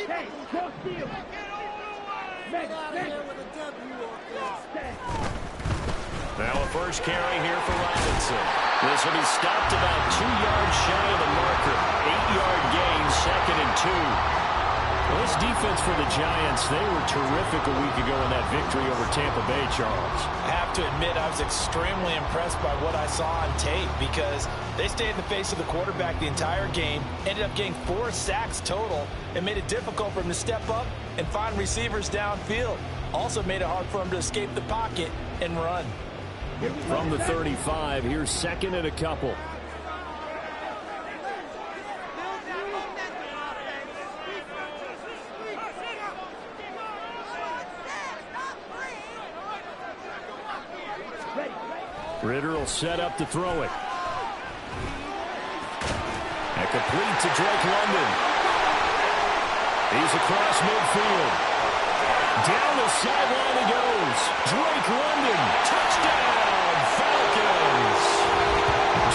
Hey, cross field. Get out of here with a W on this. Now a first carry here for Robinson. This will be stopped about 2 yards shy of the marker. 8-yard gain, 2nd and 2. Well, this defense for the Giants, they were terrific a week ago in that victory over Tampa Bay, Charles. I have to admit, I was extremely impressed by what I saw on tape because they stayed in the face of the quarterback the entire game, ended up getting 4 sacks total, and made it difficult for him to step up and find receivers downfield. Also made it hard for him to escape the pocket and run. From the 35, here's 2nd and a couple. Ritter will set up to throw it. And complete to Drake London. He's across midfield. Down the sideline he goes. Drake London. Touchdown, Falcons.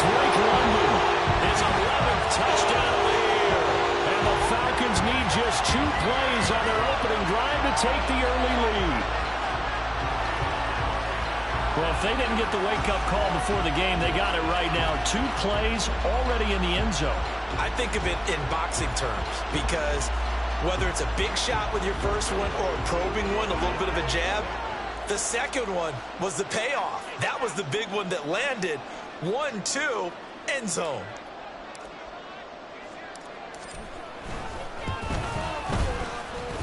Drake London, his 11th touchdown of the year. And the Falcons need just 2 plays on their opening drive to take the early lead. Well, if they didn't get the wake-up call before the game, they got it right now. 2 plays already in the end zone. I think of it in boxing terms because whether it's a big shot with your first one or a probing one, a little bit of a jab, the second one was the payoff. That was the big one that landed. 1-2, end zone.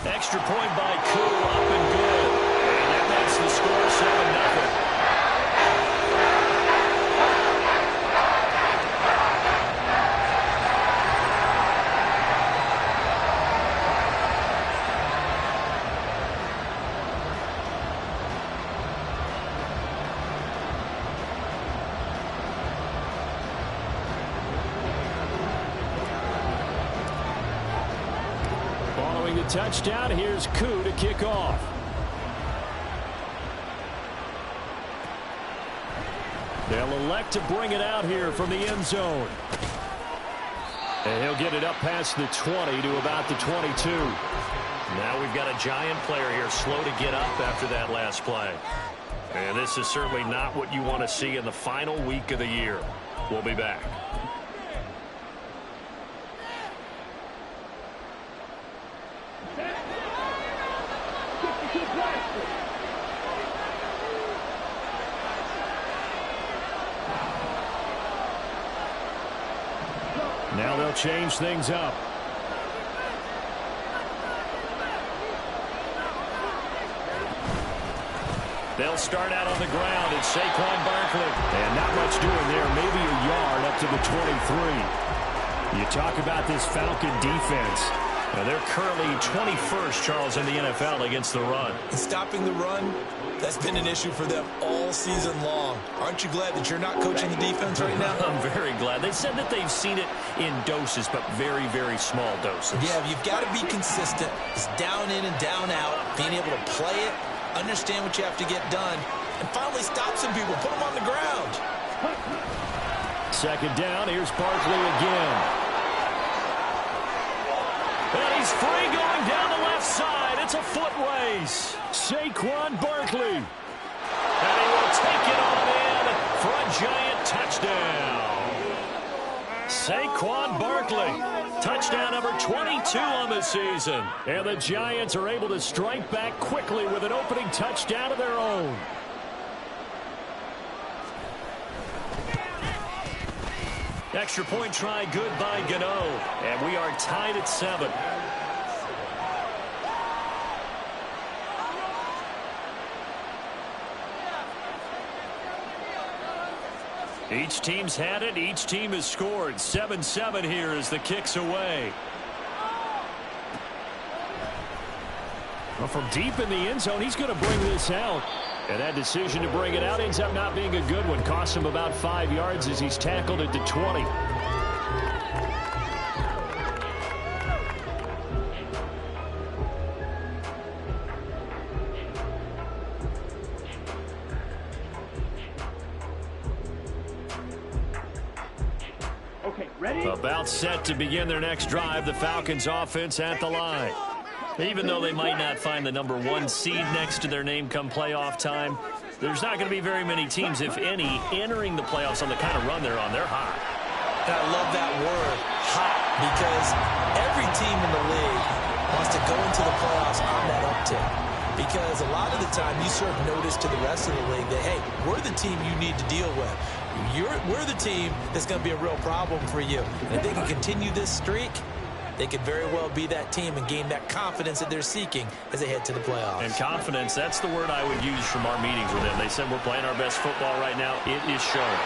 Extra point by Koo, up and good. And that makes the score 7-0. Touchdown. Here's Koo to kick off. They'll elect to bring it out here from the end zone. And he'll get it up past the 20 to about the 22. Now we've got a Giant player here slow to get up after that last play. And this is certainly not what you want to see in the final week of the year. We'll be back. Now they'll change things up. They'll start out on the ground. It's Saquon Barkley. And not much doing there. Maybe a yard up to the 23. You talk about this Falcon defense. Now they're currently 21st, Charles, in the NFL against the run. Stopping the run, that's been an issue for them all season long. Aren't you glad that you're not coaching the defense right now? I'm very glad. They said that they've seen it in doses, but very, very small doses. Yeah, you've got to be consistent. It's down in and down out, being able to play it, understand what you have to get done, and finally stop some people, put them on the ground. 2nd down, here's Barkley again. And he's free going down the left side. It's a foot race. Saquon Barkley. And he will take it on in for a Giant touchdown. Saquon Barkley. Touchdown number 22 on the season. And the Giants are able to strike back quickly with an opening touchdown of their own. Extra point try good by Gano. And we are tied at 7. Each team's had it. Each team has scored. 7-7 here as the kick's away. Well, from deep in the end zone, he's going to bring this out. And that decision to bring it out ends up not being a good one. Costs him about 5 yards as he's tackled it to 20. Okay, ready? About set to begin their next drive. The Falcons offense at the line. Even though they might not find the #1 seed next to their name come playoff time, there's not going to be very many teams, if any, entering the playoffs on the kind of run they're on. They're hot. I love that word, hot, because every team in the league wants to go into the playoffs on that uptick. Because a lot of the time you serve notice to the rest of the league that, hey, we're the team you need to deal with. We're the team that's going to be a real problem for you. And if they can continue this streak, they could very well be that team and gain that confidence that they're seeking as they head to the playoffs. And confidence, that's the word I would use from our meetings with them. They said we're playing our best football right now. It is showing.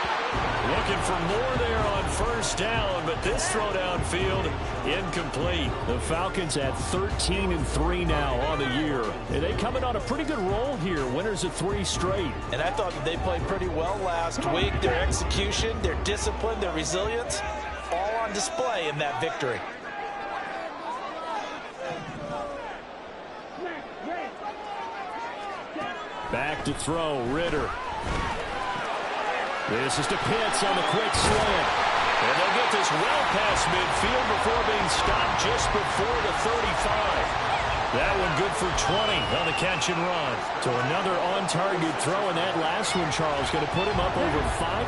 Looking for more there on first down, but this throw downfield, incomplete. The Falcons at 13-3 now on the year. And they coming on a pretty good roll here. Winners of 3 straight. And I thought that they played pretty well last week. Their execution, their discipline, their resilience, all on display in that victory. Back to throw, Ritter. This is to Pitts on the quick slant. And they'll get this well past midfield before being stopped just before the 35. That one good for 20 on the catch and run. So another on-target throw, and that last one, Charles, going to put him up over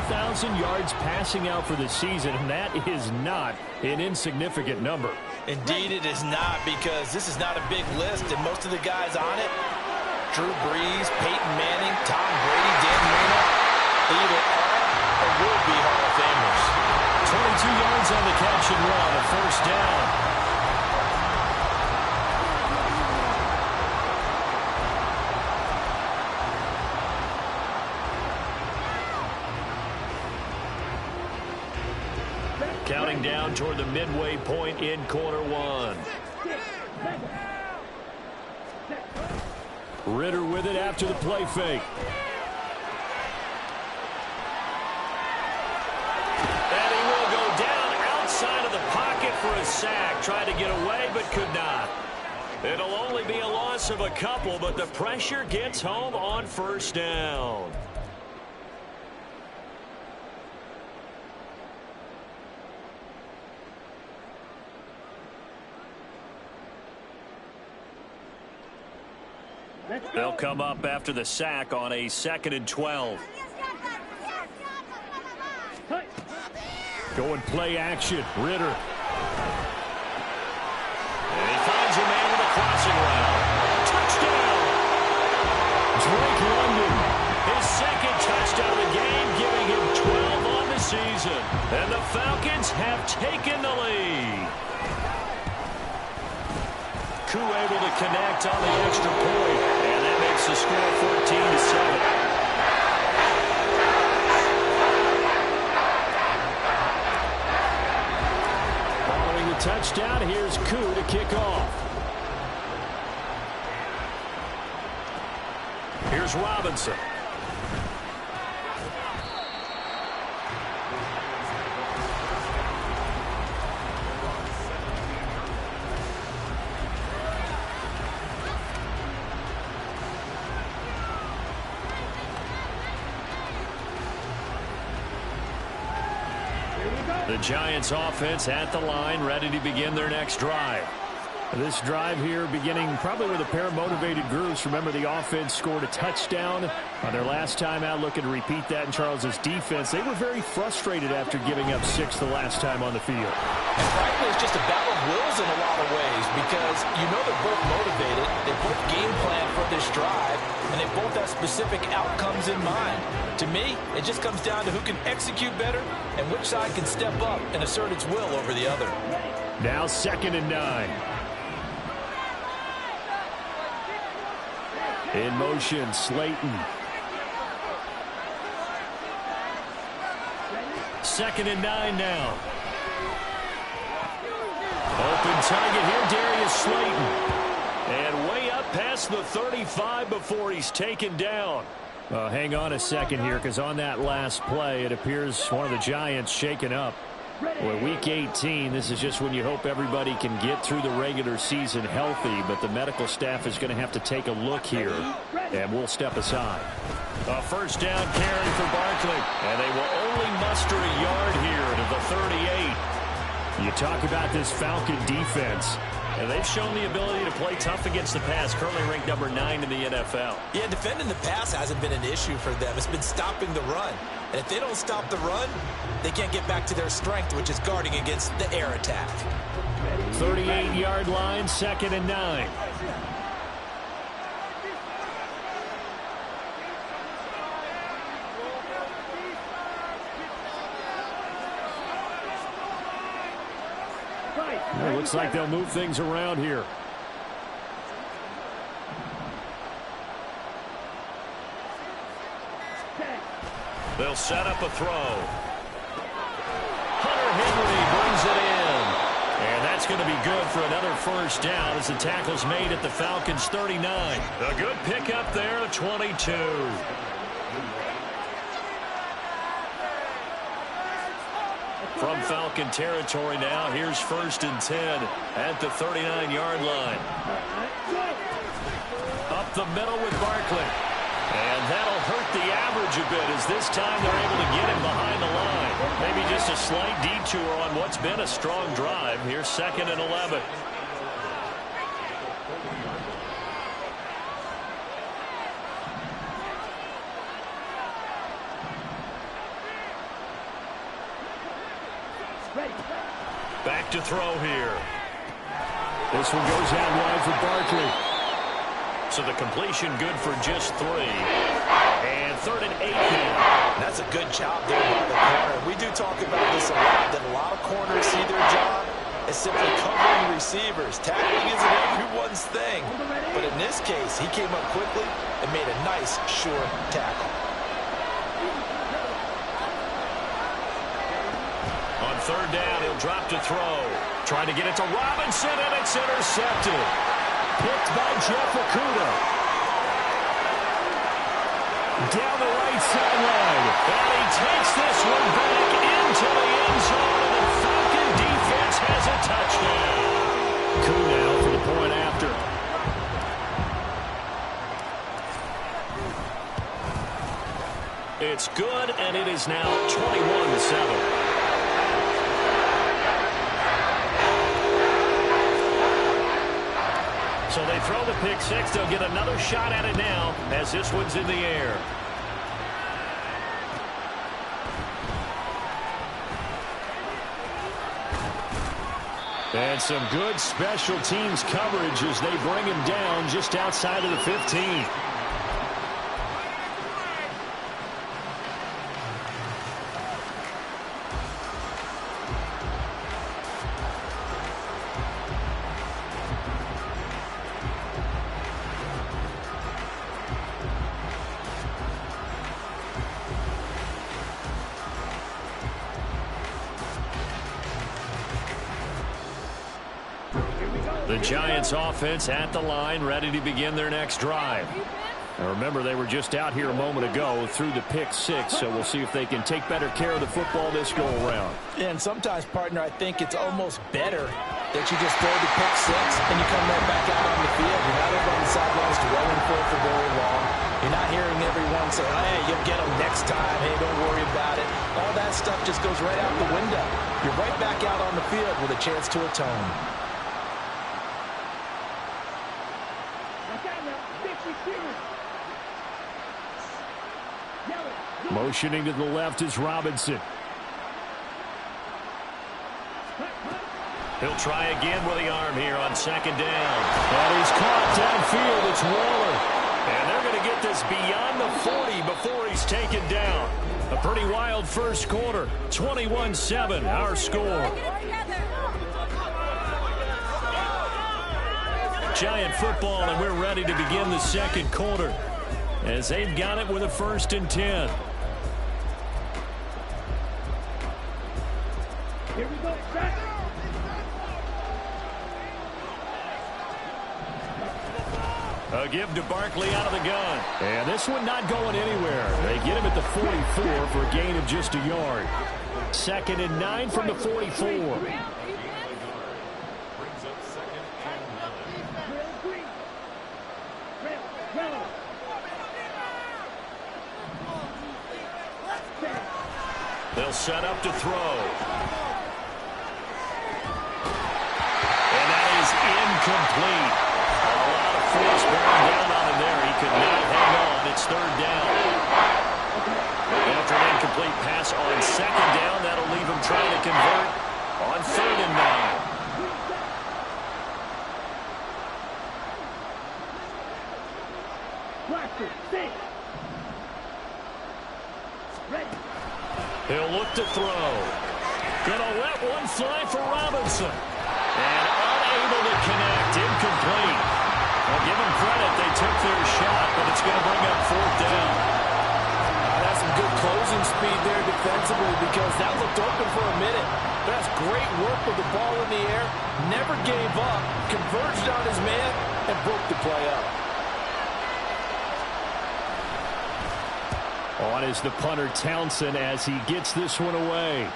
5,000 yards passing out for the season, and that is not an insignificant number. Indeed it is not, because this is not a big list, and most of the guys on it, Drew Brees, Peyton Manning, Tom Brady, Dan Marino, they either are or will be Hall of Famers. 22 yards on the catch and run, a first down. Counting down toward the midway point in quarter one. Ritter with it after the play fake. And he will go down outside of the pocket for a sack. Tried to get away but could not. It'll only be a loss of a couple, but the pressure gets home on first down. They'll come up after the sack on a 2nd and 12. Going play action. Ritter. And he finds a man with a crossing route. Touchdown! Drake London. His 2nd touchdown of the game, giving him 12 on the season. And the Falcons have taken the lead. Koo able to connect on the extra point, and that makes the score 14-7. Following the touchdown, here's Koo to kick off. Here's Robinson. The Giants offense at the line, ready to begin their next drive. This drive here beginning probably with a pair of motivated groups. Remember, the offense scored a touchdown on their last time out. Looking to repeat that in Charles's defense. They were very frustrated after giving up 6 the last time on the field. And frankly, it's just a battle of wills in a lot of ways, because you know they're both motivated. They both game plan for this drive, and they both have specific outcomes in mind. To me, it just comes down to who can execute better and which side can step up and assert its will over the other. Now 2nd and 9. In motion, Slayton. 2nd and 9 now. Open target here, Darius Slayton. And way up past the 35 before he's taken down. Hang on a second here, because on that last play, it appears one of the Giants shaken up. Well, week 18, this is just when you hope everybody can get through the regular season healthy, but the medical staff is going to have to take a look here, and we'll step aside. A first down carry for Barkley, and they will only muster a yard here to the 38. You talk about this Falcon defense. And they've shown the ability to play tough against the pass, currently ranked number 9 in the NFL. Yeah, defending the pass hasn't been an issue for them. It's been stopping the run. And if they don't stop the run, they can't get back to their strength, which is guarding against the air attack. 38-yard line, 2nd and 9. It looks like they'll move things around here. They'll set up a throw. Hunter Henry brings it in. And that's going to be good for another first down as the tackle's made at the Falcons' 39. A good pickup there at 22. From Falcon territory now, here's 1st and 10 at the 39-yard line. Up the middle with Barkley. And that'll hurt the average a bit as this time they're able to get him behind the line. Maybe just a slight detour on what's been a strong drive. Here's 2nd and 11. Back to throw here. This one goes out wide for Barkley. So the completion good for just 3. And 3rd and 8 now. That's a good job there by the corner. We do talk about this a lot, that a lot of corners see their job as simply covering receivers. Tackling isn't everyone's thing. But in this case, he came up quickly and made a nice, sure tackle. On 3rd down, he'll drop to throw. Trying to get it to Robinson, and it's intercepted. Picked by Jeff Okudah. Down the right sideline. And he takes this one back into the end zone, and the Falcon defense has a touchdown. Okudah for the point after. It's good, and it is now 21-7. So they throw the pick 6. They'll get another shot at it now as this one's in the air. And some good special teams coverage as they bring him down just outside of the 15. The Giants offense at the line, ready to begin their next drive. Now remember, they were just out here a moment ago through the pick 6, so we'll see if they can take better care of the football this go-around. And sometimes, partner, I think it's almost better that you just throw the pick 6 and you come right back out on the field. You're not over on the sidelines dwelling for it for very long. You're not hearing everyone say, hey, you'll get them next time. Hey, don't worry about it. All that stuff just goes right out the window. You're right back out on the field with a chance to atone. Motioning to the left is Robinson. He'll try again with the arm here on 2nd down. And he's caught downfield. It's Waller. And they're going to get this beyond the 40 before he's taken down. A pretty wild first quarter. 21-7, our score. Giant football, and we're ready to begin the second quarter as they've got it with a 1st and 10. Here we go, set. A give to Barkley out of the gun. And this one not going anywhere. They get him at the 44 for a gain of just a yard. 2nd and 9 from the 44. They'll set up to throw. And that is incomplete. A lot of force bearing down on him there. He could not hang on. It's third down. After an incomplete pass on second down, that'll leave him trying to convert on 3rd and 9. He'll look to throw. Gonna let one fly for Robinson. And unable to connect. Incomplete. Well, give them credit. They took their shot, but it's going to bring up 4th down. That's some good closing speed there defensively because that looked open for a minute. That's great work with the ball in the air. Never gave up. Converged on his man and broke the play up. On is the punter Townsend as he gets this one away.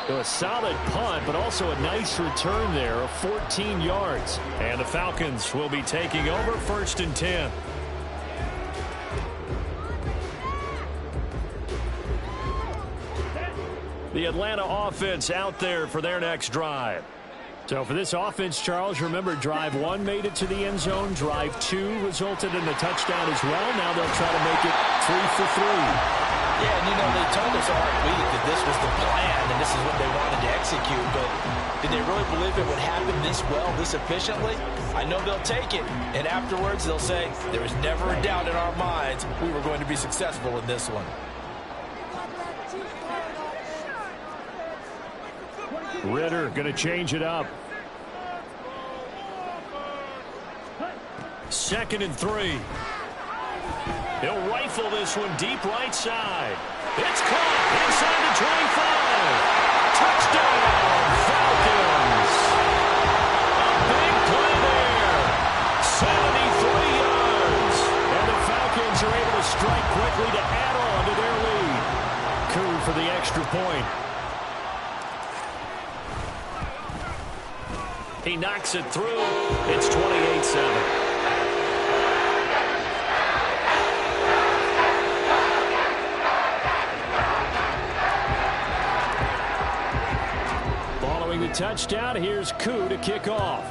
So a solid punt, but also a nice return there of 14 yards. And the Falcons will be taking over 1st and 10. The Atlanta offense out there for their next drive. So for this offense, Charles, remember drive 1 made it to the end zone. Drive 2 resulted in a touchdown as well. Now they'll try to make it 3 for 3. Yeah, and you know, they told us all week that this was the plan and this is what they wanted to execute, but did they really believe it would happen this well, this efficiently? I know they'll take it, and afterwards they'll say, there was never a doubt in our minds we were going to be successful in this one. Ritter going to change it up. 2nd and 3. He'll rifle this one deep right side. It's caught inside the 25. Touchdown, Falcons. A big play there. 73 yards. And the Falcons are able to strike quickly to add on to their lead. Koo for the extra point. He knocks it through. It's 28-7. Following the touchdown, here's Koo to kick off.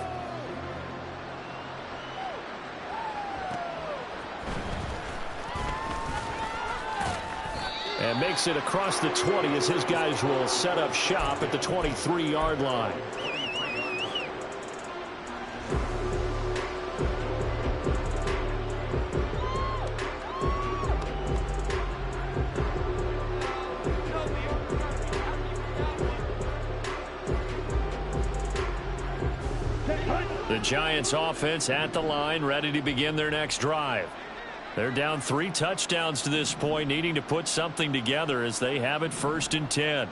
And makes it across the 20 as his guys will set up shop at the 23-yard line. The Giants offense at the line, ready to begin their next drive. They're down 3 touchdowns to this point, needing to put something together as they have it 1st and 10.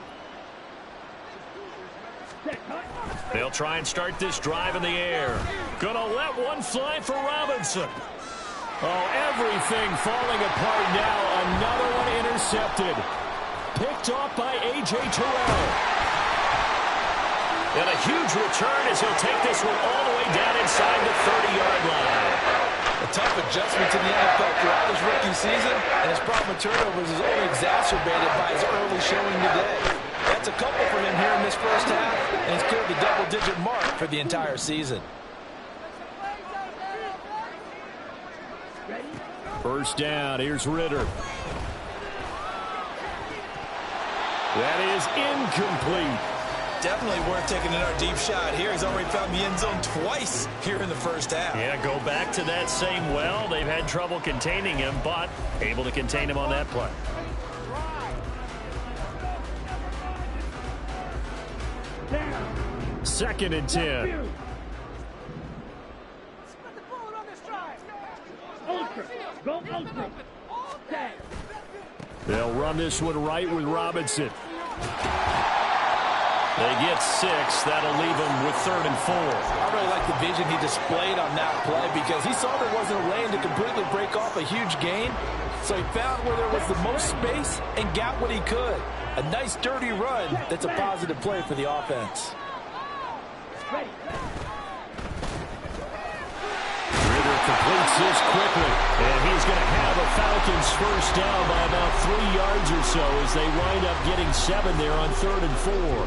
They'll try and start this drive in the air. Gonna let one fly for Robinson. Oh, everything falling apart now. Another one intercepted. Picked off by A.J. Terrell. And a huge return as he'll take this one all the way down inside the 30-yard line. A tough adjustment to the NFL throughout his rookie season, and his problem with turnovers is only exacerbated by his early showing today. That's a couple for him here in this first half, and he's cleared the double-digit mark for the entire season. First down, here's Ritter. That is incomplete. Definitely worth taking another deep shot here. He's already found the end zone twice here in the first half. Yeah, go back to that same well. They've had trouble containing him, but able to contain him on that play. Second and 10. They'll run this one right with Robinson. They get 6. That'll leave them with 3rd and 4. I really like the vision he displayed on that play because he saw there wasn't a lane to completely break off a huge gain. So he found where there was the most space and got what he could. A nice dirty run that's a positive play for the offense. Ritter completes this quickly. And he's going to have a Falcons first down by about 3 yards or so as they wind up getting 7 there on 3rd and 4.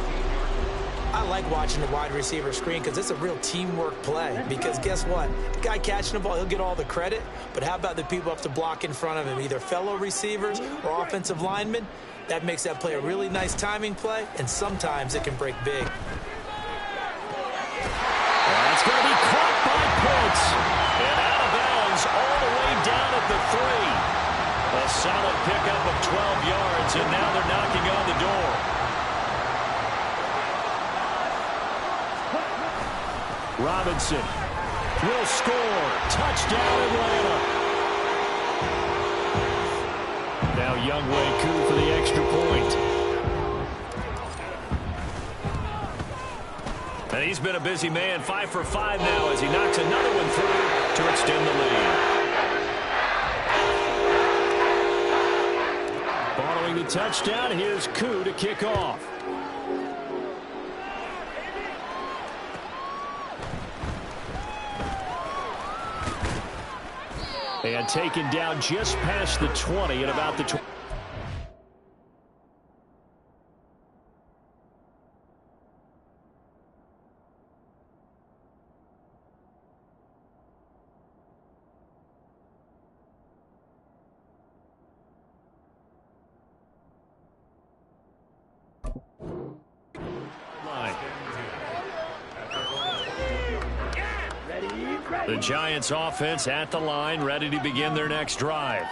I like watching the wide receiver screen because it's a real teamwork play. Because guess what? The guy catching the ball, he'll get all the credit. But how about the people up to block in front of him, either fellow receivers or offensive linemen? That makes that play a really nice timing play, and sometimes it can break big. That's going to be caught by Pitts. And out of bounds all the way down at the 3. A solid pickup of 12 yards, and now they're knocking on the door. Robinson will score. Touchdown, Atlanta. Now Younghoe Koo for the extra point. And he's been a busy man, 5 for 5 now as he knocks another one through to extend the lead. Following the touchdown, here's Koo to kick off. And taken down just past the 20 at about the 20. The Giants offense at the line, ready to begin their next drive.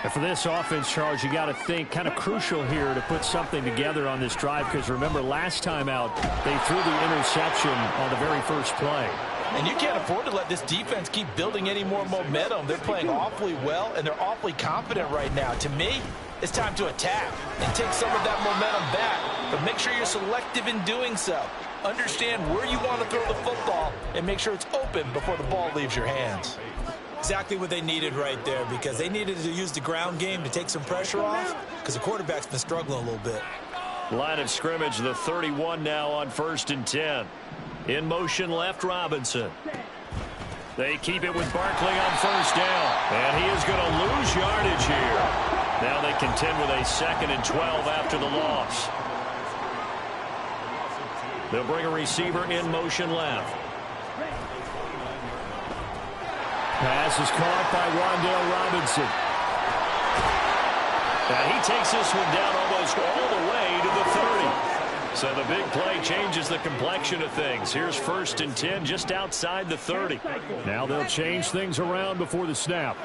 And for this offense, Charles, you got to think kind of crucial here to put something together on this drive, because remember last time out they threw the interception on the very first play. And you can't afford to let this defense keep building any more momentum. They're playing awfully well, and they're awfully confident right now. To me, it's time to attack and take some of that momentum back. But make sure you're selective in doing so. Understand where you want to throw the football and make sure it's open before the ball leaves your hands. Exactly what they needed right there, because they needed to use the ground game to take some pressure off, because the quarterback's been struggling a little bit. Line of scrimmage, the 31 now on 1st and 10. In motion left, Robinson. They keep it with Barkley on 1st down. And he is going to lose yardage here. Now they contend with a 2nd and 12 after the loss. They'll bring a receiver in motion left. Pass is caught by Wan'Dale Robinson. And he takes this one down almost all the way to the 30. So the big play changes the complexion of things. Here's 1st and 10 just outside the 30. Now they'll change things around before the snap.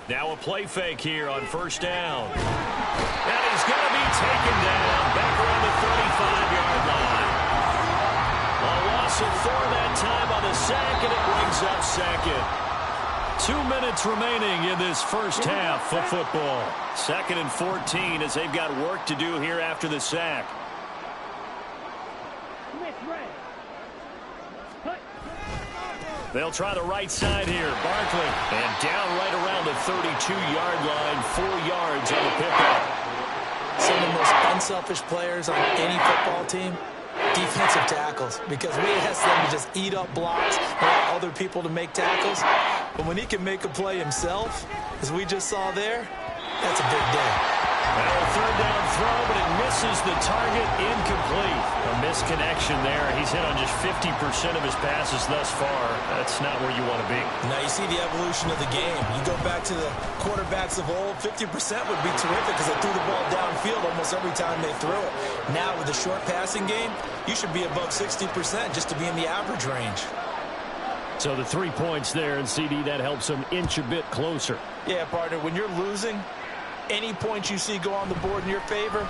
Now a play fake here on 1st down. And he's going to be taken down back around the 35-yard line. A loss of 4 that time on the sack, and it brings up 2nd. 2 minutes remaining in this first half of football. 2nd and 14 as they've got work to do here after the sack. They'll try the right side here. Barkley. And down right around the 32-yard line. 4 yards on the pickup. Some of the most unselfish players on any football team, defensive tackles. Because we ask them to just eat up blocks and allow other people to make tackles. But when he can make a play himself, as we just saw there, that's a big day. Now a 3rd down throw, but it misses the target. Incomplete. A misconnection there. He's hit on just 50% of his passes thus far. That's not where you want to be. Now you see the evolution of the game. You go back to the quarterbacks of old, 50% would be terrific because they threw the ball downfield almost every time they threw it. Now with the short passing game, you should be above 60% just to be in the average range. So the 3 points there, and CD, that helps them inch a bit closer. Yeah, partner, when you're losing, any points you see go on the board in your favor,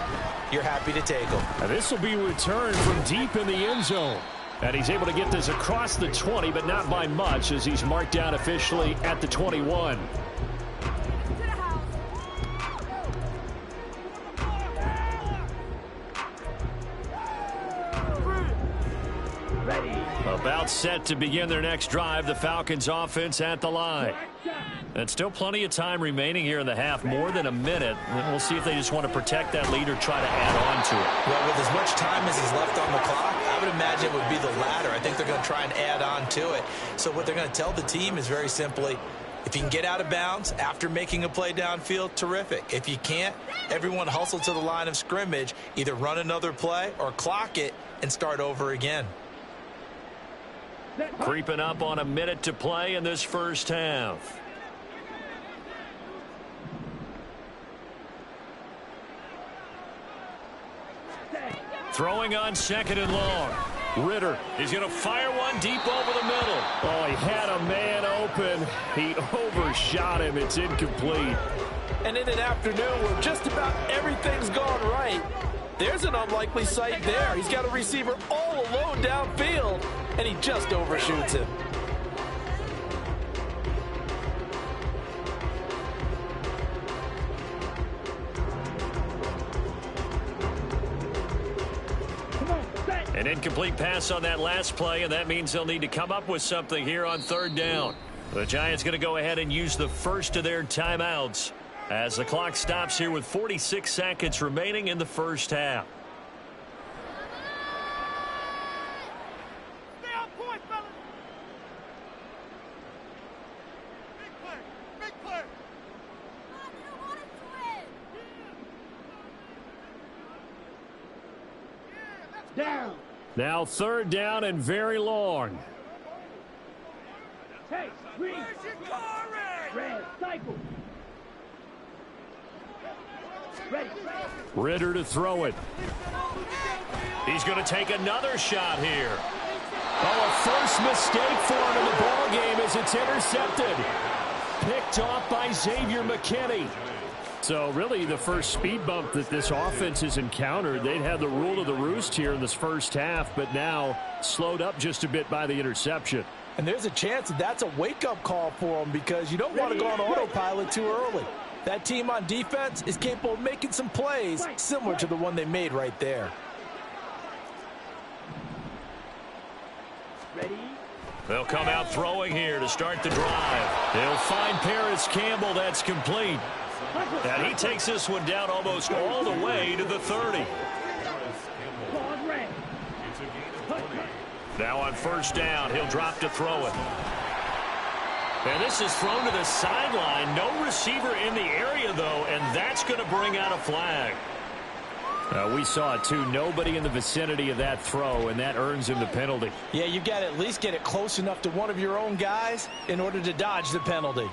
you're happy to take them. Now this will be returned from deep in the end zone. And he's able to get this across the 20, but not by much, as he's marked down officially at the 21. About set to begin their next drive, the Falcons offense at the line. And still plenty of time remaining here in the half, more than a minute. And we'll see if they just want to protect that lead or try to add on to it. Well, with as much time as is left on the clock, I would imagine it would be the latter. I think they're going to try and add on to it. So what they're going to tell the team is very simply, if you can get out of bounds after making a play downfield, terrific. If you can't, everyone hustle to the line of scrimmage, either run another play or clock it and start over again. Creeping up on a minute to play in this first half. Throwing on 2nd and long. Ridder is going to fire one deep over the middle. Oh, he had a man open. He overshot him. It's incomplete. And in an afternoon where just about everything's gone right, there's an unlikely sight there. He's got a receiver all alone downfield, and he just overshoots him. An incomplete pass on that last play, and that means they'll need to come up with something here on 3rd down. The Giants going to go ahead and use the first of their timeouts as the clock stops here with 46 seconds remaining in the first half. Stay on point, fellas. Big play. Big play. Down. Now 3rd down and very long. Hey, green. Red, cycle. Ready. Ridder to throw it. He's going to take another shot here. Oh, a first mistake for him in the ball game as it's intercepted. Picked off by Xavier McKinney. So really the first speed bump that this offense has encountered. They'd had the rule of the roost here in this first half, but now slowed up just a bit by the interception. And there's a chance that that's a wake-up call for them because you don't want to go on autopilot too early. That team on defense is capable of making some plays similar to the one they made right there. Ready. They'll come out throwing here to start the drive. They'll find Paris Campbell. That's complete. And he takes this one down almost all the way to the 30. Now on 1st down, he'll drop to throw it. And this is thrown to the sideline. No receiver in the area, though, and that's going to bring out a flag. We saw it, too. Nobody in the vicinity of that throw, and that earns him the penalty. Yeah, you've got to at least get it close enough to one of your own guys in order to dodge the penalty.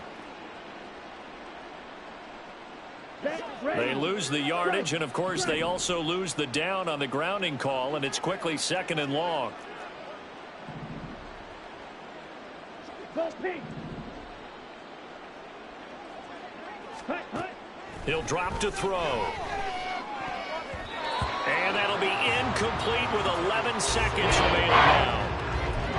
They lose the yardage, and, of course, they also lose the down on the grounding call, and it's quickly 2nd and long. He'll drop to throw. And that'll be incomplete with 11 seconds remaining now.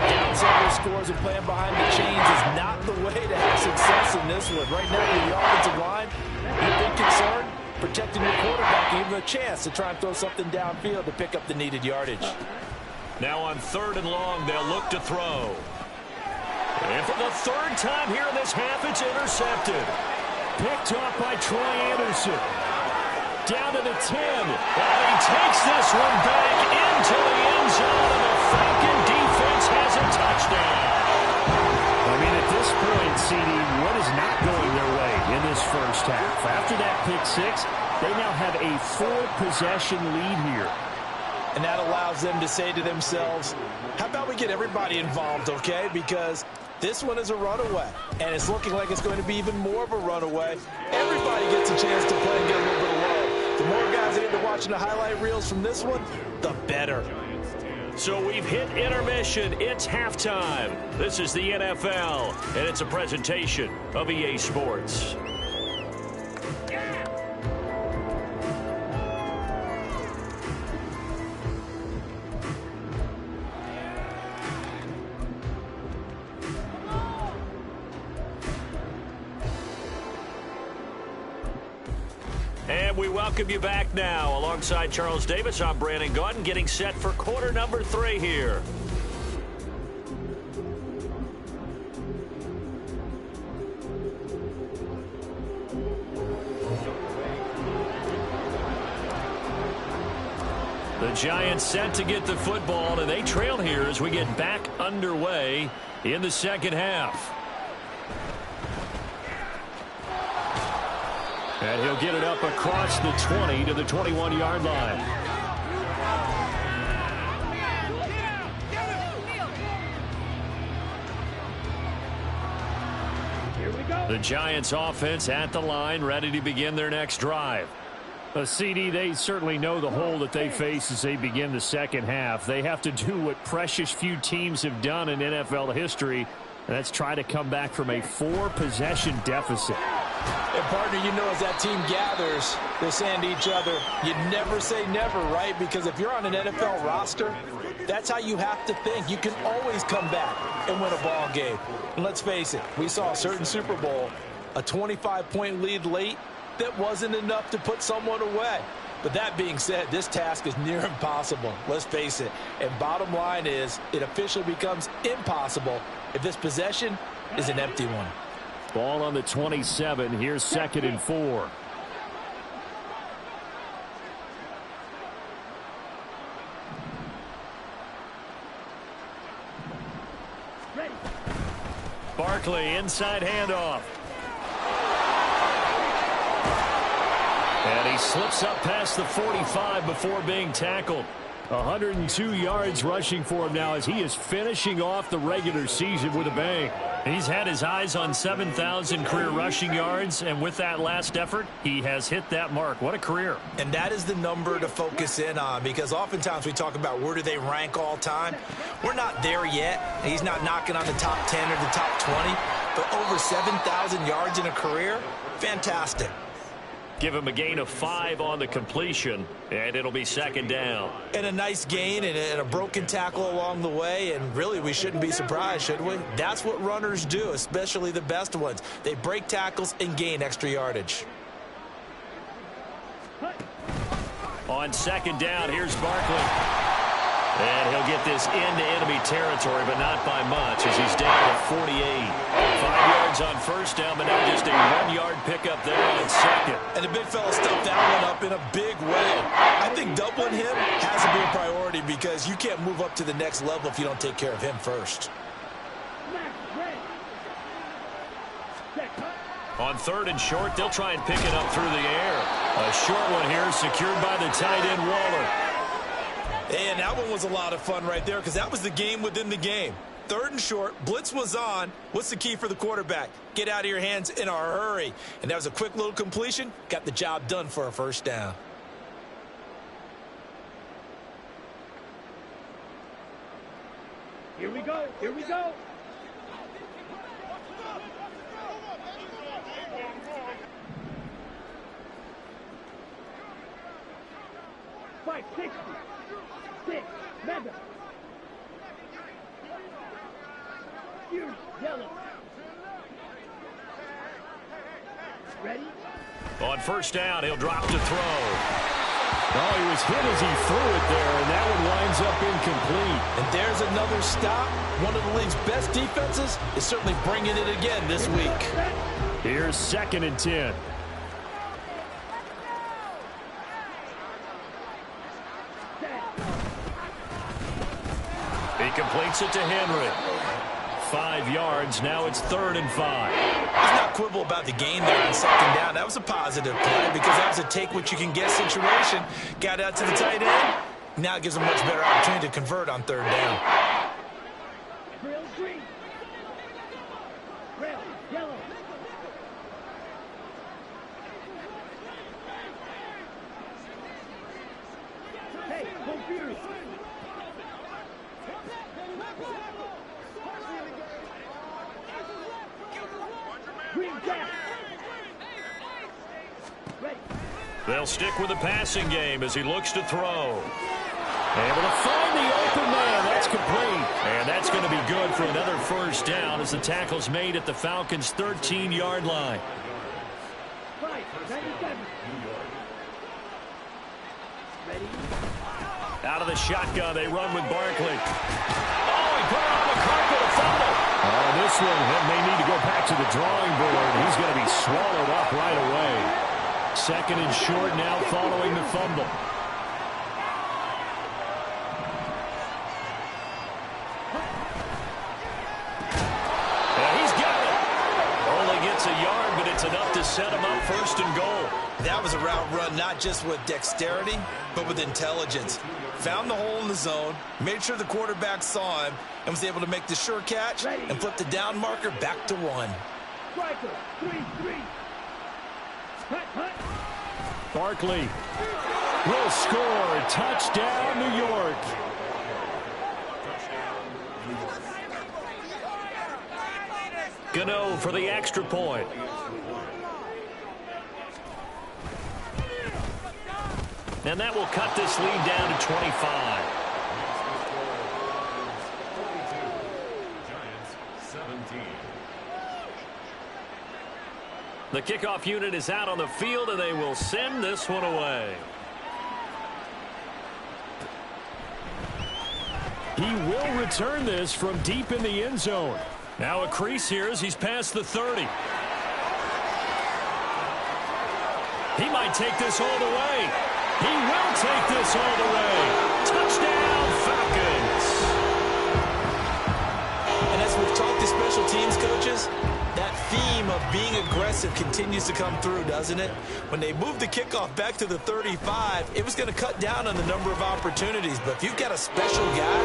Down several scores and playing behind the chains is not the way to have success in this one. Right now, with the offensive line, you're big concern protecting your quarterback, give him a chance to try and throw something downfield to pick up the needed yardage. Now on 3rd and long, they'll look to throw. And for the 3rd time here in this half, it's intercepted. Picked off by Troy Anderson. Down to the 10. And he takes this one back into the end zone, and the Falcon defense has a touchdown. I mean, at this point, CD, what is not going their way in this first half? After that pick 6, they now have a 4-possession lead here. And that allows them to say to themselves, how about we get everybody involved, okay? Because this one is a runaway, and it's looking like it's going to be even more of a runaway. Everybody gets a chance to play and get a little bit of love. The more guys that get to watching the highlight reels from this one, the better. So we've hit intermission. It's halftime. This is the NFL, and it's a presentation of EA Sports. And we welcome you back now. Alongside Charles Davis, I'm Brandon Gaudin, getting set for quarter number 3 here. The Giants set to get the football, and they trail here as we get back underway in the second half. And he'll get it up across the 20 to the 21-yard line. The Giants offense at the line, ready to begin their next drive. CD, they certainly know the hole that they face as they begin the second half. They have to do what precious few teams have done in NFL history, and that's try to come back from a 4-possession deficit. And, partner, you know as that team gathers, they're saying to each other, you never say never, right? Because if you're on an NFL roster, that's how you have to think. You can always come back and win a ball game. And let's face it, we saw a certain Super Bowl, a 25-point lead late, that wasn't enough to put someone away. But that being said, this task is near impossible. Let's face it. And bottom line is, it officially becomes impossible if this possession is an empty one. Ball on the 27. Here's 2nd and 4. Barkley, inside handoff. And he slips up past the 45 before being tackled. 102 yards rushing for him now as he is finishing off the regular season with a bang. He's had his eyes on 7,000 career rushing yards, and with that last effort, he has hit that mark. What a career. And that is the number to focus in on, because oftentimes we talk about where do they rank all time. We're not there yet. He's not knocking on the top 10 or the top 20, but over 7,000 yards in a career, fantastic. Give him a gain of 5 on the completion, and it'll be 2nd down. And a nice gain and a broken tackle along the way, and really we shouldn't be surprised, should we? That's what runners do, especially the best ones. They break tackles and gain extra yardage. On 2nd down, here's Barkley. And he'll get this into enemy territory, but not by much as he's down to 48. 5 yards on 1st down, but now just a 1-yard pickup there on 2nd. And the big fella stuffed that one up in a big way. I think doubling him has to be a priority because you can't move up to the next level if you don't take care of him first. On 3rd and short, they'll try and pick it up through the air. A short one here secured by the tight end Waller. And that one was a lot of fun right there because that was the game within the game. 3rd and short, blitz was on. What's the key for the quarterback? Get out of your hands in a hurry. And that was a quick little completion. Got the job done for a 1st down. Here we go. Here we go. Mega. Here's yellow. Ready? On 1st down, he'll drop to throw. Oh, he was hit as he threw it there, and that one winds up incomplete. And there's another stop. One of the league's best defenses is certainly bringing it again this week. Here's 2nd and 10. He completes it to Henry. 5 yards. Now it's 3rd and 5. Let's not quibble about the gain there on 2nd down. That was a positive play because that was a take-what-you-can-get situation. Got out to the tight end. Now it gives him a much better opportunity to convert on 3rd down. Trail green. Trail yellow. Hey, go Fury. They'll stick with the passing game as he looks to throw. Able to find the open man. That's complete. And that's going to be good for another 1st down as the tackle's made at the Falcons' 13-yard line. Out of the shotgun, they run with Barkley. Oh, he put it on the carpet, a fumble. This one may need to go back to the drawing board. He's going to be swallowed up right away. 2nd and short now following the fumble. set him up first and goal. That was a route run not just with dexterity, but with intelligence. Found the hole in the zone, made sure the quarterback saw him, and was able to make the sure catch and flip the down marker back to 1. Striker, 3-3. Barkley will score. Touchdown, New York. Gano for the extra point. And that will cut this lead down to 25. The kickoff unit is out on the field, and they will send this one away. He will return this from deep in the end zone. Now a crease here as he's past the 30. He might take this all the way. He will take this all the way. Touchdown, Falcons. And as we've talked to special teams coaches, that theme of being aggressive continues to come through, doesn't it? When they moved the kickoff back to the 35, it was going to cut down on the number of opportunities. But if you've got a special guy,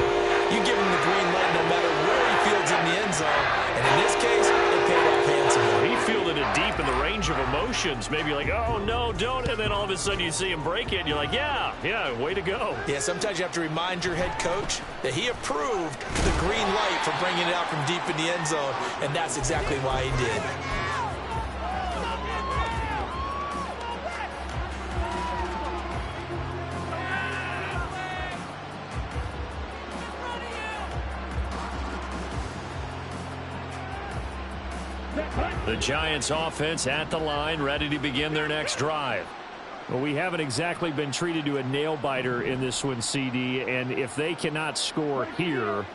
you give him the green light no matter where he fields in the end zone. And in this case, it paid off handsomely. He fielded it deep in the range of emotions. Maybe like, oh, no, don't. And then all of a sudden you see him break it, and you're like, yeah, way to go. Yeah, sometimes you have to remind your head coach that he approved the green light for bringing it out from deep in the end zone, and that's exactly why he did. The Giants offense at the line, ready to begin their next drive. Well, we haven't exactly been treated to a nail-biter in this one, CD, and if they cannot score here,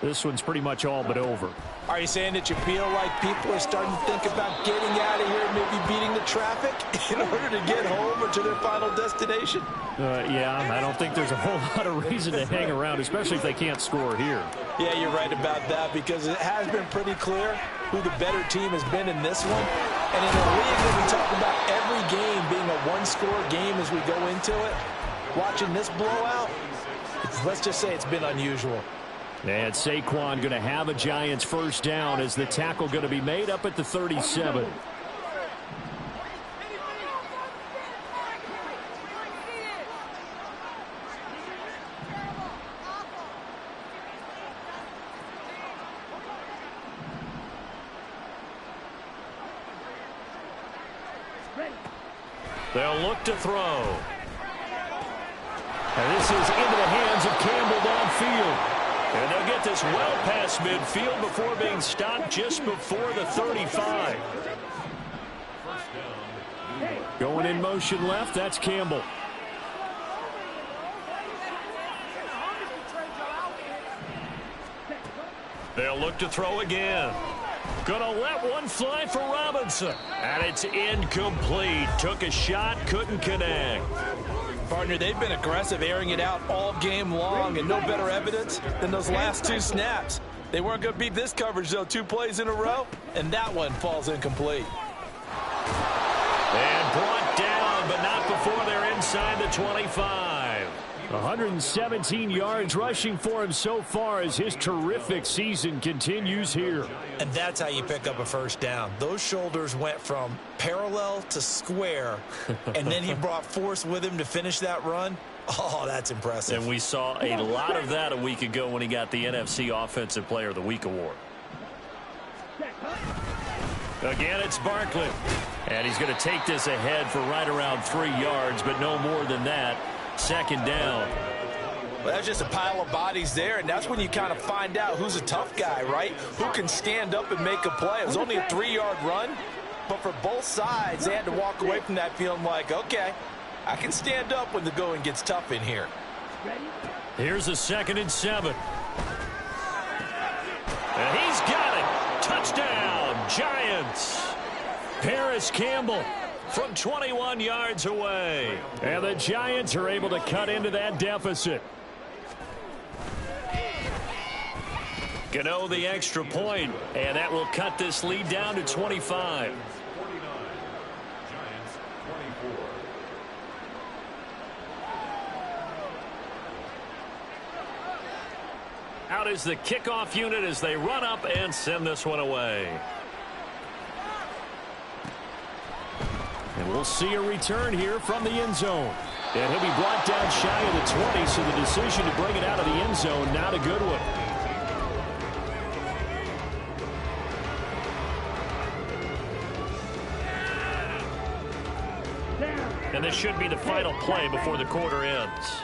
this one's pretty much all but over. Are you saying that you feel like people are starting to think about getting out of here, maybe beating the traffic in order to get home or to their final destination? Yeah, I don't think there's a whole lot of reason to hang around, especially if they can't score here. Yeah, you're right about that, because it has been pretty clear who the better team has been in this one. And in a league that we talk about every game being a one-score game as we go into it, watching this blowout, let's just say it's been unusual. And Saquon going to have a Giants first down as the tackle going to be made up at the 37. They'll look to throw. And this is into the hands of Campbell downfield. And they'll get this well past midfield before being stopped just before the 35. Going in motion left, that's Campbell. They'll look to throw again. Gonna let one fly for Robinson. And it's incomplete. Took a shot, couldn't connect. Partner, they've been aggressive, airing it out all game long, and no better evidence than those last two snaps. They weren't going to beat this coverage, though, 2 plays in a row, and that one falls incomplete. And brought down, but not before they're inside the 25. 117 yards rushing for him so far as his terrific season continues here. And that's how you pick up a first down. Those shoulders went from parallel to square, and then he brought force with him to finish that run. Oh, that's impressive. And we saw a lot of that a week ago when he got the NFC Offensive Player of the Week award. Again, it's Barkley. And he's going to take this ahead for right around 3 yards, but no more than that. Second down. Well, that's just a pile of bodies there, and that's when you kind of find out who's a tough guy, right? Who can stand up and make a play. It was only a 3-yard run, but for both sides, they had to walk away from that feeling like, okay, I can stand up when the going gets tough in here. Here's a 2nd and 7. And he's got it. Touchdown, Giants. Paris Campbell from 21 yards away. And the Giants are able to cut into that deficit. Gano the extra point, and that will cut this lead down to 25. Out is the kickoff unit as they run up and send this one away. And we'll see a return here from the end zone. And he'll be brought down shy of the 20, so the decision to bring it out of the end zone, not a good one. And this should be the final play before the quarter ends.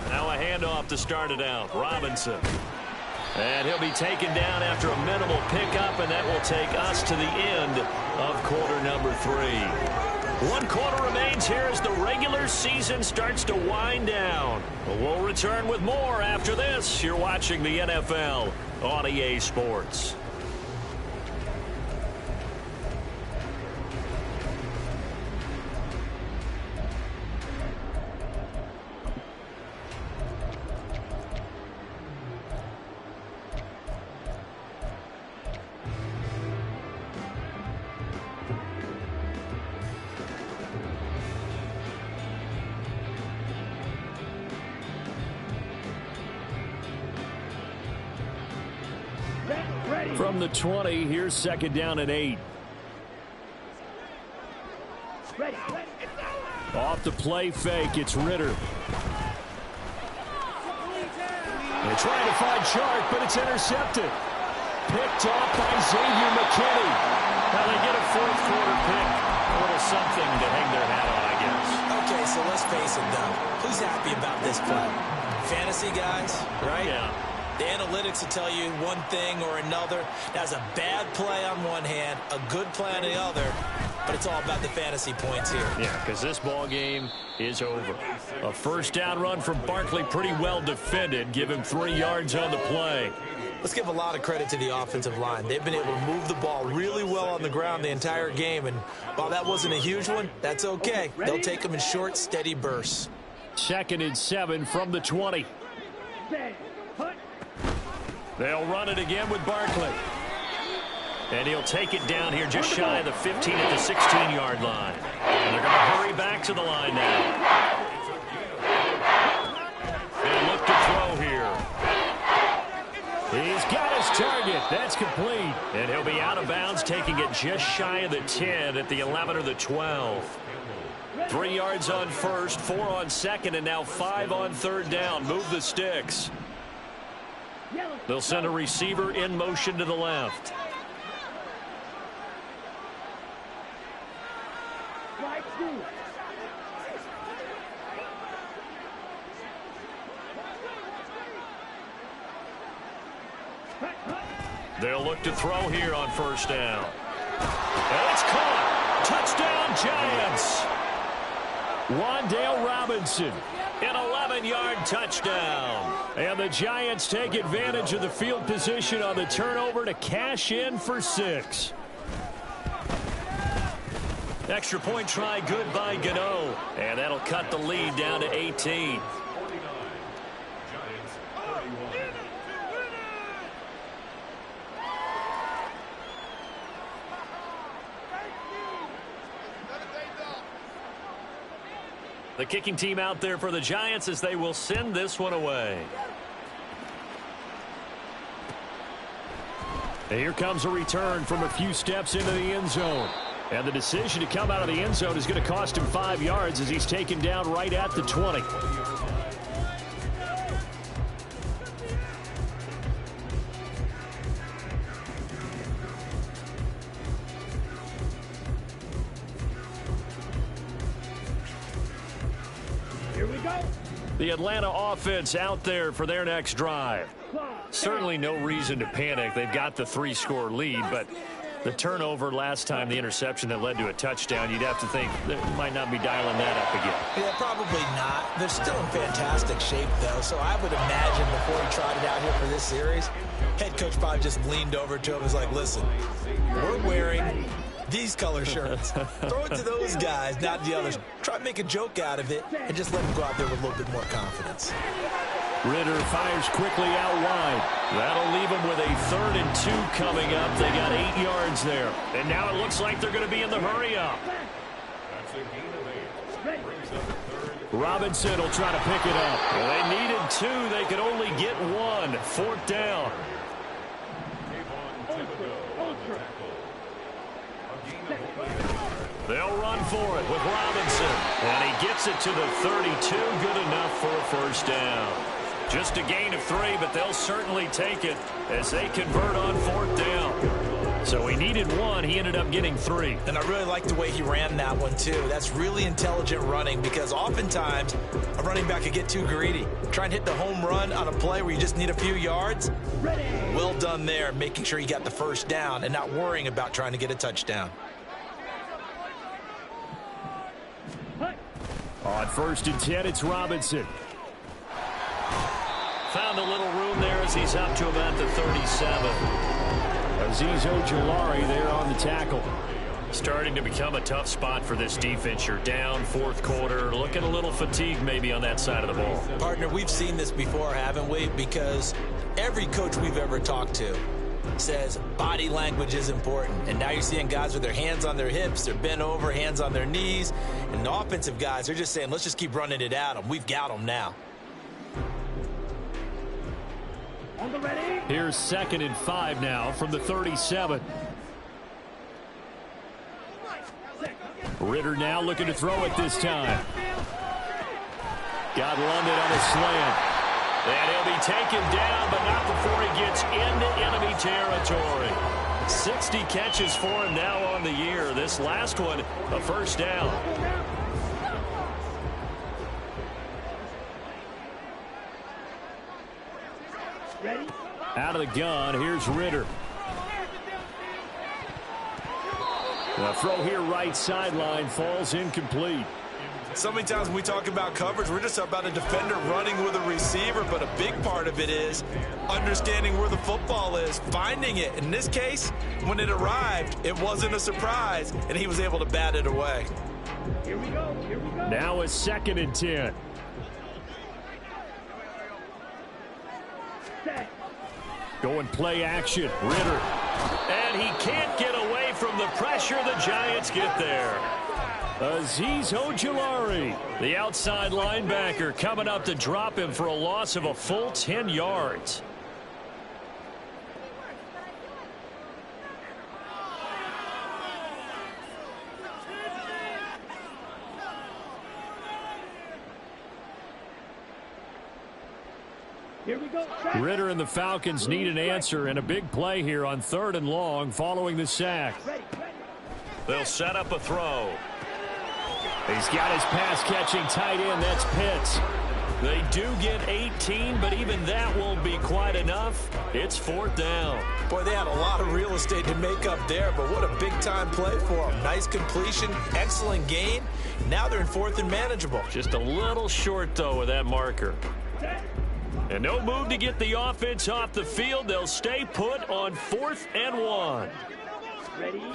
Now a handoff to start it out. Robinson. And he'll be taken down after a minimal pickup, and that will take us to the end of quarter number 3. 1 quarter remains here as the regular season starts to wind down. We'll return with more after this. You're watching the NFL on EA Sports. From the 20, here's 2nd down and 8. Off the play fake, it's Ritter. They're trying to find Chark, but it's intercepted. Picked off by Xavier McKinney. Now they get a 4th quarter pick. A little something to hang their hat on, I guess. Okay, so let's face it, though. Who's happy about this play? Fantasy guys, right? Yeah. The analytics will tell you one thing or another. That's a bad play on one hand, a good play on the other, but it's all about the fantasy points here. Yeah, because this ball game is over. A 1st down run from Barkley, pretty well defended. Give him 3 yards on the play. Let's give a lot of credit to the offensive line. They've been able to move the ball really well on the ground the entire game, and while that wasn't a huge one, that's okay. They'll take them in short, steady bursts. 2nd and 7 from the 20. They'll run it again with Barkley. And he'll take it down here just shy of the 15 at the 16-yard line. And they're going to hurry back to the line now. They look to throw here. He's got his target. That's complete. And he'll be out of bounds, taking it just shy of the 10 at the 11 or the 12. 3 yards on 1st, 4 on 2nd, and now 5 on 3rd down. Move the sticks. They'll send a receiver in motion to the left. They'll look to throw here on 1st down. And it's caught. Touchdown, Giants. Wan'Dale Robinson. An 11-yard touchdown. And the Giants take advantage of the field position on the turnover to cash in for 6. Extra point try good by Gano. And that'll cut the lead down to 18. The kicking team out there for the Giants as they will send this one away. And here comes a return from a few steps into the end zone. And the decision to come out of the end zone is going to cost him 5 yards as he's taken down right at the 20. The Atlanta offense out there for their next drive. Certainly no reason to panic. They've got the 3-score lead, but the turnover last time, the interception that led to a touchdown, you'd have to think they might not be dialing that up again. Yeah, probably not. They're still in fantastic shape, though, so I would imagine before he trotted out here for this series, head coach probably just leaned over to him and was like, listen, we're wearing these color shirts. Throw it to those guys, not the others. Try to make a joke out of it and just let them go out there with a little bit more confidence. Ritter fires quickly out wide. That'll leave them with a 3rd and 2 coming up. They got 8 yards there. And now it looks like they're going to be in the hurry up. That's a gain of 8. Brings up 3rd Robinson will try to pick it up. Well, they needed 2. They could only get 1. 4th down. They'll run for it with Robinson. And he gets it to the 32. Good enough for a first down. Just a gain of 3, but they'll certainly take it as they convert on 4th down. So he needed 1. He ended up getting 3. And I really like the way he ran that one, too. That's really intelligent running because oftentimes a running back could get too greedy. Try and hit the home run on a play where you just need a few yards. Well done there, making sure you got the first down and not worrying about trying to get a touchdown. On 1st and 10, it's Robinson. Found a little room there as he's up to about the 37. Azeez Ojulari there on the tackle. Starting to become a tough spot for this defense. You're down 4th quarter. Looking a little fatigued maybe on that side of the ball. Partner, we've seen this before, haven't we? Because every coach we've ever talked to says body language is important. And now you're seeing guys with their hands on their hips. They're bent over, hands on their knees. And the offensive guys, they're just saying, let's just keep running it at them. We've got them now. Here's 2nd and 5 now from the 37. Ritter now looking to throw it this time. Got London on a slant. And he'll be taken down, but not before he gets into enemy territory. 60 catches for him now on the year. This last one, a first down. Out of the gun, here's Ritter. The throw here right sideline falls incomplete. So many times when we talk about coverage, we're just about a defender running with a receiver, but a big part of it is understanding where the football is, finding it. In this case, when it arrived, it wasn't a surprise, and he was able to bat it away. Here we go. Now a 2nd and 10. Going play action, Ritter. And he can't get away from the pressure. The Giants get there. Azeez Ojulari, the outside linebacker, coming up to drop him for a loss of a full 10 yards. Here we go. Ritter and the Falcons need an answer and a big play here on 3rd and long following the sack. They'll set up a throw. He's got his pass-catching tight end. That's Pitts. They do get 18, but even that won't be quite enough. It's 4th down. Boy, they had a lot of real estate to make up there, but what a big-time play for them. Nice completion, excellent gain. Now they're in 4th and manageable. Just a little short, though, with that marker. And no move to get the offense off the field. They'll stay put on 4th and 1. Ready?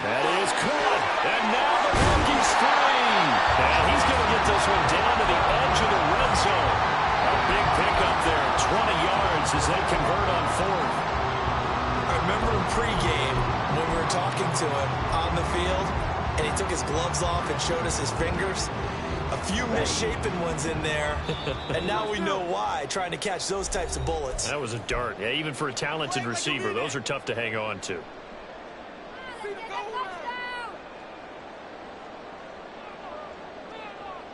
That is caught. And now the rookie's free. And he's going to get this one down to the edge of the red zone. A big pickup there, 20 yards as they convert on 4th. I remember in pregame when we were talking to him on the field, and he took his gloves off and showed us his fingers. A few misshapen ones in there, and now we know why, trying to catch those types of bullets. That was a dart. Yeah, even for a talented receiver, those are tough to hang on to.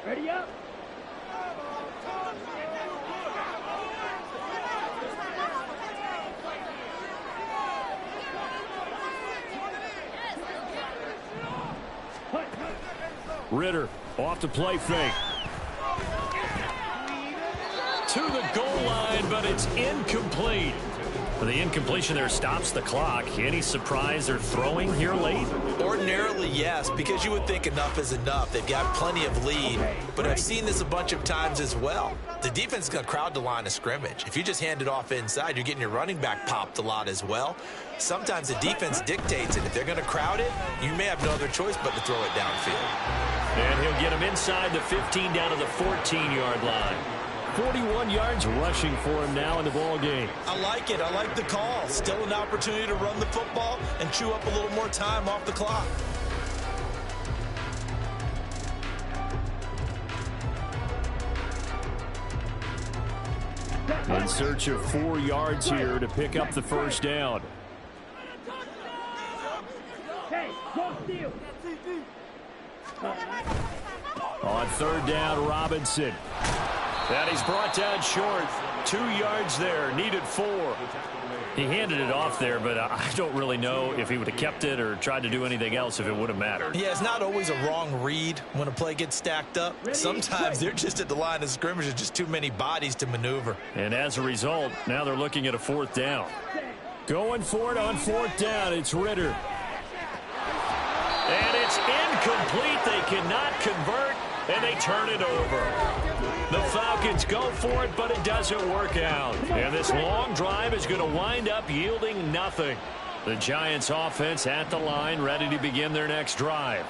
Ready up. Ritter off to play fake. To the goal line, but it's incomplete. The incompletion there stops the clock. Any surprise they're throwing here late? Ordinarily, yes, because you would think enough is enough. They've got plenty of lead, but I've seen this a bunch of times as well. The defense is going to crowd the line of scrimmage. If you just hand it off inside, you're getting your running back popped a lot as well. Sometimes the defense dictates it. If they're going to crowd it, you may have no other choice but to throw it downfield. And he'll get him inside the 15 down to the 14-yard line. 41 yards rushing for him now in the ball game. I like it. I like the call. Still an opportunity to run the football and chew up a little more time off the clock. In search of 4 yards here to pick up the first down. On third down, Robinson. And he's brought down short. 2 yards there, needed 4. He handed it off there, but I don't really know if he would have kept it or tried to do anything else if it would have mattered. Yeah, it's not always a wrong read when a play gets stacked up. Sometimes they're just at the line of scrimmage. There's just too many bodies to maneuver. And as a result, now they're looking at a 4th down. Going for it on 4th down, it's Ritter. And it's incomplete. They cannot convert, and they turn it over. The Falcons go for it, but it doesn't work out. And this long drive is going to wind up yielding nothing. The Giants offense at the line, ready to begin their next drive.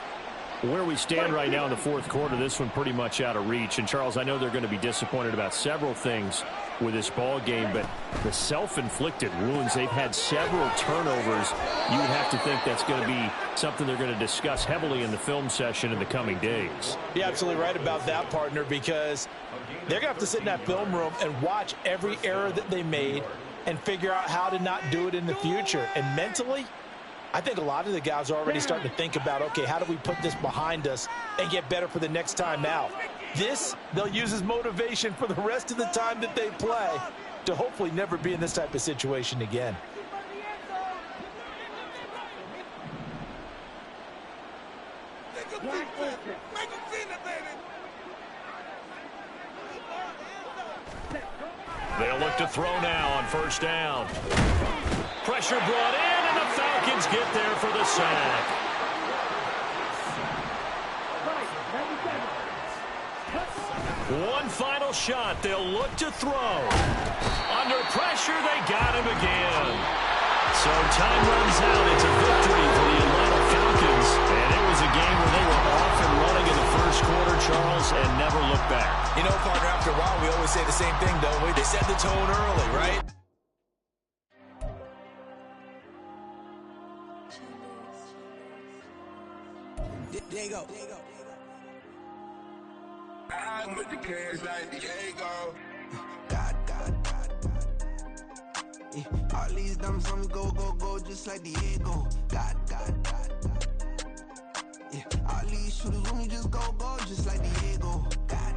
Where we stand right now in the 4th quarter, this one pretty much out of reach. And, Charles, I know they're going to be disappointed about several things with this ball game, but the self-inflicted wounds, they've had several turnovers. You would have to think that's going to be something they're going to discuss heavily in the film session in the coming days. You're absolutely right about that, partner, because they're going to have to sit in that film room and watch every error that they made and figure out how to not do it in the future. And mentally, I think a lot of the guys are already starting to think about, okay, how do we put this behind us and get better for the next time out? This, they'll use as motivation for the rest of the time that they play to hopefully never be in this type of situation again. They'll look to throw now on 1st down. Pressure brought in, and the Falcons get there for the sack. One final shot. They'll look to throw. Under pressure, they got him again. So time runs out. It's a victory for the Atlanta Falcons. And it was a game where they were off and running in the 1st quarter, Charles, and never looked back. You know, partner, after a while, we always say the same thing, don't we? They set the tone early, right? There you go. I'm with the cash like Diego. God. Yeah, all these dumps on me go, just like Diego. God. Yeah, all these shooters on me just go, just like Diego. God.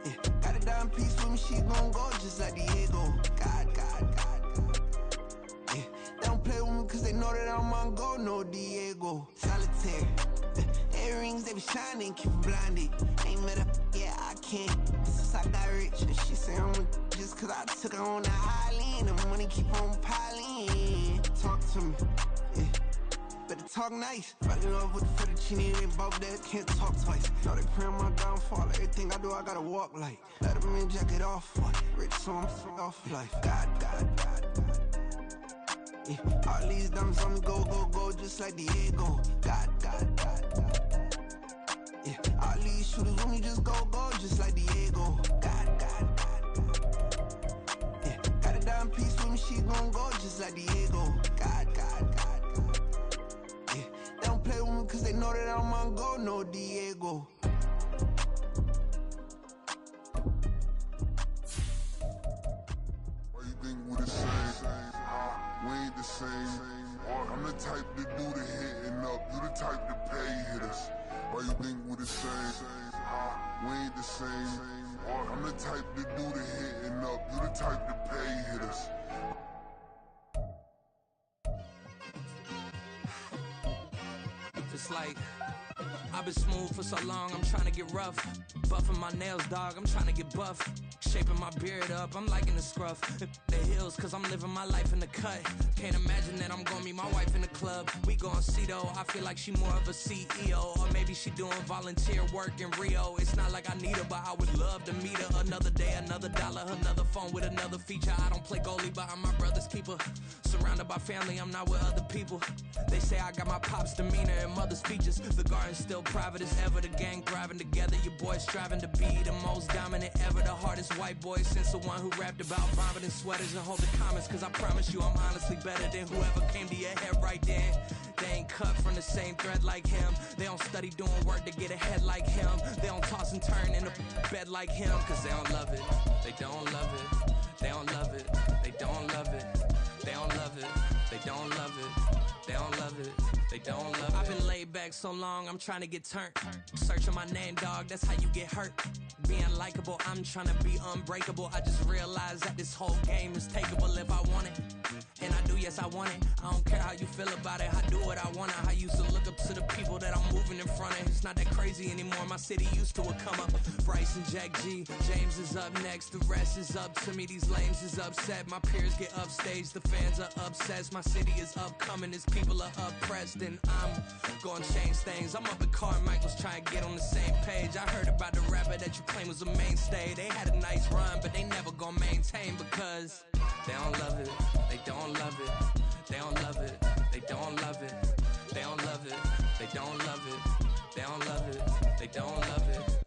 Yeah, got a dime piece with me, she gon' go just like Diego. God. Yeah, they don't play with me cause they know that I'm on go, no Diego. Solitaire. Earrings, they be shining, keep blinded. Ain't met up, yeah, I can't. Since I got rich, and she say I'm just cause I took her on the island. The money keep on piling. Talk to me, yeah. Better talk nice. Fell in love with the fettuccine, they both dead, can't talk twice. Know they pray on my downfall. Everything I do, I gotta walk like. Let them in, jacket off, what? Rich, so I'm off life. God. Yeah, all these dumps on me go, just like Diego. God. Yeah, all these shooters on me just go, just like Diego. God. Yeah, got a dime piece with me, she gon' go just like Diego. God. Yeah, they don't play with me cause they know that I'm on go, no Diego. Why you think we the same? We ain't the same. I'm the type to do the hitting up. You the type to pay hitters. Why you think we the same? We ain't the same. I'm the type to do the hitting up. You the type to pay hitters. It's like I've been smooth for so long, I'm trying to get rough. Buffing my nails, dog, I'm trying to get buff. Shaping my beard up, I'm liking the scruff. The hills, cause I'm living my life in the cut. Can't imagine that I'm gonna meet my wife in the club. We gon' see though, I feel like she more of a CEO. Or maybe she doing volunteer work in Rio. It's not like I need her, but I would love to meet her. Another day, another dollar, another phone with another feature. I don't play goalie, but I'm my brother's keeper. Surrounded by family, I'm not with other people. They say I got my pop's demeanor and mother's features. The garden's still private as ever. The gang thriving together. Your boys striving to be the most dominant ever. The hardest white boy since the one who rapped about vomiting sweaters and hold the comments. Cause I promise you I'm honestly better than whoever came to your head right then. They ain't cut from the same thread like him. They don't study doing work to get ahead like him. They don't toss and turn in a bed like him. Cause they don't love it, they don't love it. They don't love it, they don't love it. They don't love it, they don't love it. They don't love it, they don't love it. I've been laid back so long, I'm trying to get turned. Searching my name, dog, that's how you get hurt. Being likable, I'm trying to be unbreakable. I just realized that this whole game is takeable if I want it. And I do, yes, I want it. I don't care how you feel about it, I do what I want it. I used to look up to the people that I'm moving in front of. It's not that crazy anymore, my city used to a come up. Bryce and Jack G, James is up next. The rest is up to me, these lames is upset. My peers get upstaged, the fans are obsessed. My city is upcoming, its people are oppressed. And I'm gonna change things. I'm up at Carmichael's trying to get on the same page. I heard about the rapper that you claim was a mainstay. They had a nice run, but they never gonna maintain because they don't love it, they don't love it, they don't love it, they don't love it, they don't love it, they don't love it, they don't love it, they don't love it.